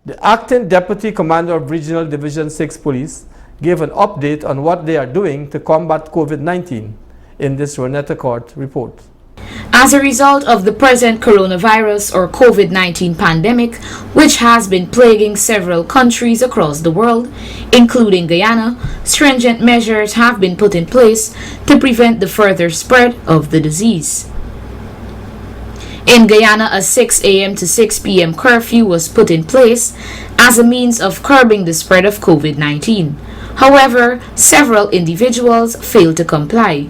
The acting Deputy Commander of Regional Division 6 Police gave an update on what they are doing to combat COVID-19 in this Ronetta Court report. As a result of the present coronavirus or COVID-19 pandemic, which has been plaguing several countries across the world, including Guyana, stringent measures have been put in place to prevent the further spread of the disease. In Guyana, a 6 a.m. to 6 p.m. curfew was put in place as a means of curbing the spread of COVID-19. However, several individuals failed to comply.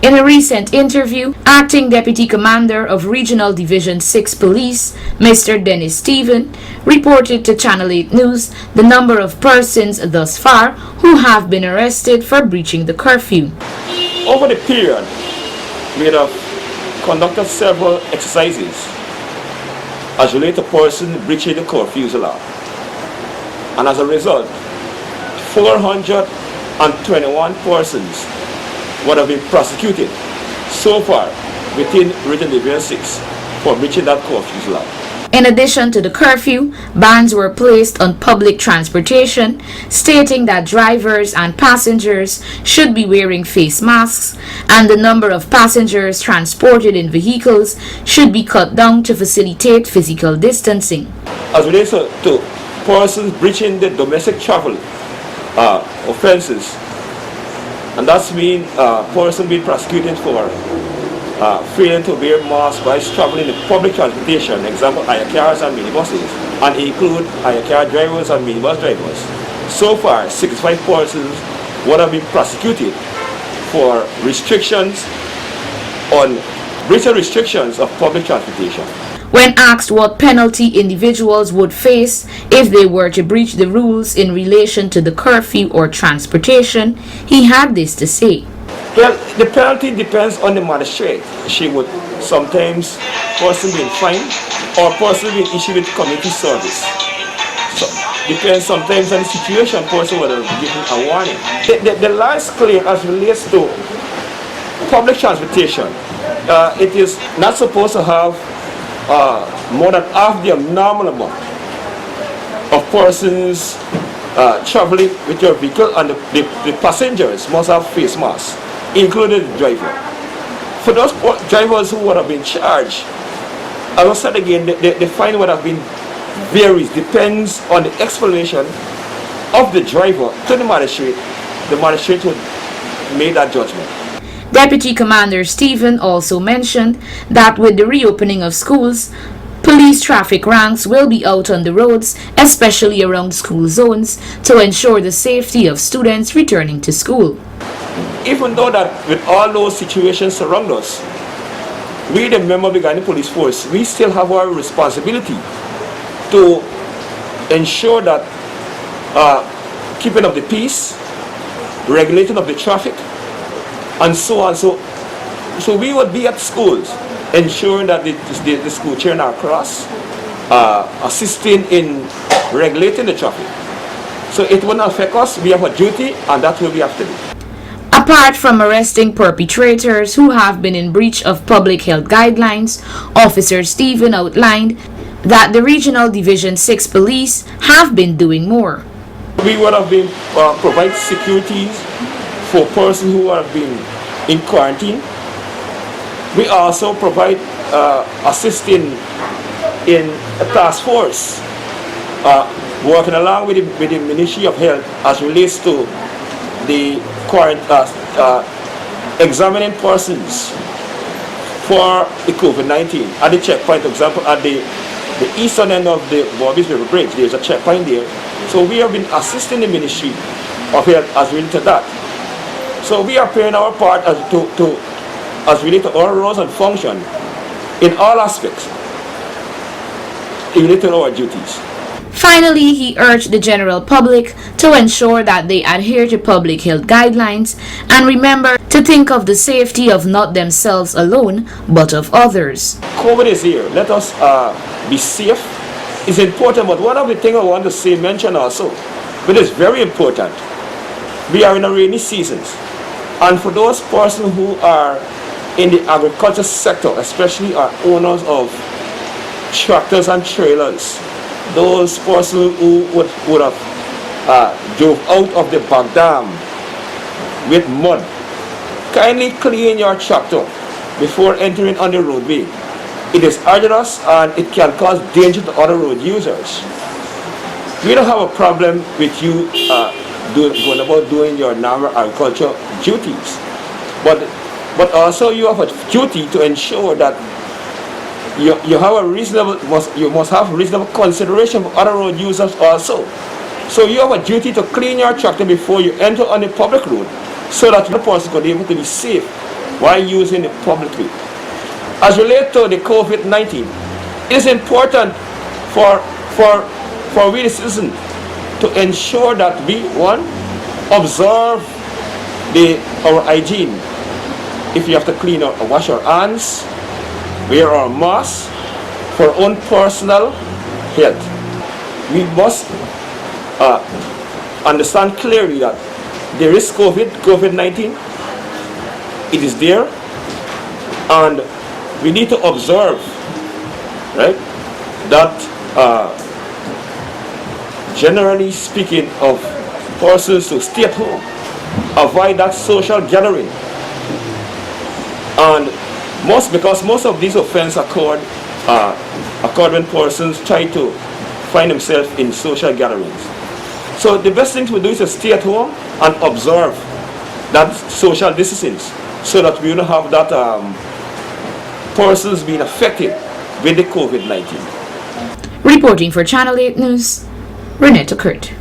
In a recent interview, Acting Deputy Commander of Regional Division 6 Police, Mr. Dennis Stephen, reported to Channel 8 News the number of persons thus far who have been arrested for breaching the curfew. Over the period, we have conducted several exercises as related to persons breaching the curfew law. And as a result, 421 persons would have been prosecuted so far within Regional Division 6 for breaching that curfew law. In addition to the curfew, bans were placed on public transportation, stating that drivers and passengers should be wearing face masks, and the number of passengers transported in vehicles should be cut down to facilitate physical distancing. As relates to persons breaching the domestic travel offenses, and that's mean person being prosecuted for failing to wear masks while traveling in public transportation, example hire cars and minibuses, and include hire car drivers and minibus drivers. So far, 65 persons would have been prosecuted for restrictions on breaching restrictions of public transportation. When asked what penalty individuals would face if they were to breach the rules in relation to the curfew or transportation, he had this to say. Well, the penalty depends on the magistrate. She would sometimes person being fined or person being issued with community service. So depends sometimes on the situation, person would have given a warning. The last claim as relates to public transportation, it is not supposed to have more than half the normal amount of persons traveling with your vehicle, and the passengers must have face masks, including the driver. For those drivers who would have been charged, as I said again, the fine would have been varies, depends on the explanation of the driver to the magistrate. The magistrate would make that judgment. Deputy Commander Stephen also mentioned that with the reopening of schools, police traffic ranks will be out on the roads, especially around school zones, to ensure the safety of students returning to school. Even though that with all those situations around us, we the member of the Guyana Police Force, we still have our responsibility to ensure that keeping of the peace, regulating of the traffic, and so on. So we would be at schools, ensuring that the school children are across, assisting in regulating the traffic. So it will not affect us. We have a duty, and that will be after it. Apart from arresting perpetrators who have been in breach of public health guidelines, Officer Stephen outlined that the Regional Division 6 Police have been doing more. We would have been provide securities for persons who have been in quarantine. We also provide assisting in a task force working along with the Ministry of Health as relates to the examining persons for the COVID-19 at the checkpoint. For example, at the eastern end of the Bobby's River Bridge, there's a checkpoint there. So we have been assisting the Ministry of Health as related to that. So we are playing our part as related to our roles and function in all aspects related to our duties. Finally, he urged the general public to ensure that they adhere to public health guidelines and remember to think of the safety of not themselves alone, but of others. COVID is here. Let us be safe. It's important, but one of the things I want to say, mention also, but it's very important. We are in a rainy season, and for those persons who are in the agriculture sector, especially our owners of tractors and trailers, those persons who would have drove out of the back dam with mud, kindly clean your tractor before entering on the roadway. It is hazardous and it can cause danger to other road users. We don't have a problem with you going about doing your normal agriculture duties, but also you have a duty to ensure that you have you must have reasonable consideration for other road users also. So you have a duty to clean your tractor before you enter on the public road, so that the person could be able to be safe while using the public way. As related to the COVID-19, it is important for we the citizens to ensure that we, one, observe our hygiene. If you have to clean or wash our hands, wear our masks for our own personal health. We must understand clearly that there is COVID-19. It is there, and we need to observe, right, that generally speaking, of persons to stay at home, avoid that social gathering, and because most of these offenses occurred when persons try to find themselves in social gatherings. So the best thing to do is to stay at home and observe that social distancing, so that we don't have that persons being affected with the COVID-19. Reporting for Channel 8 News, Renetta Kurt.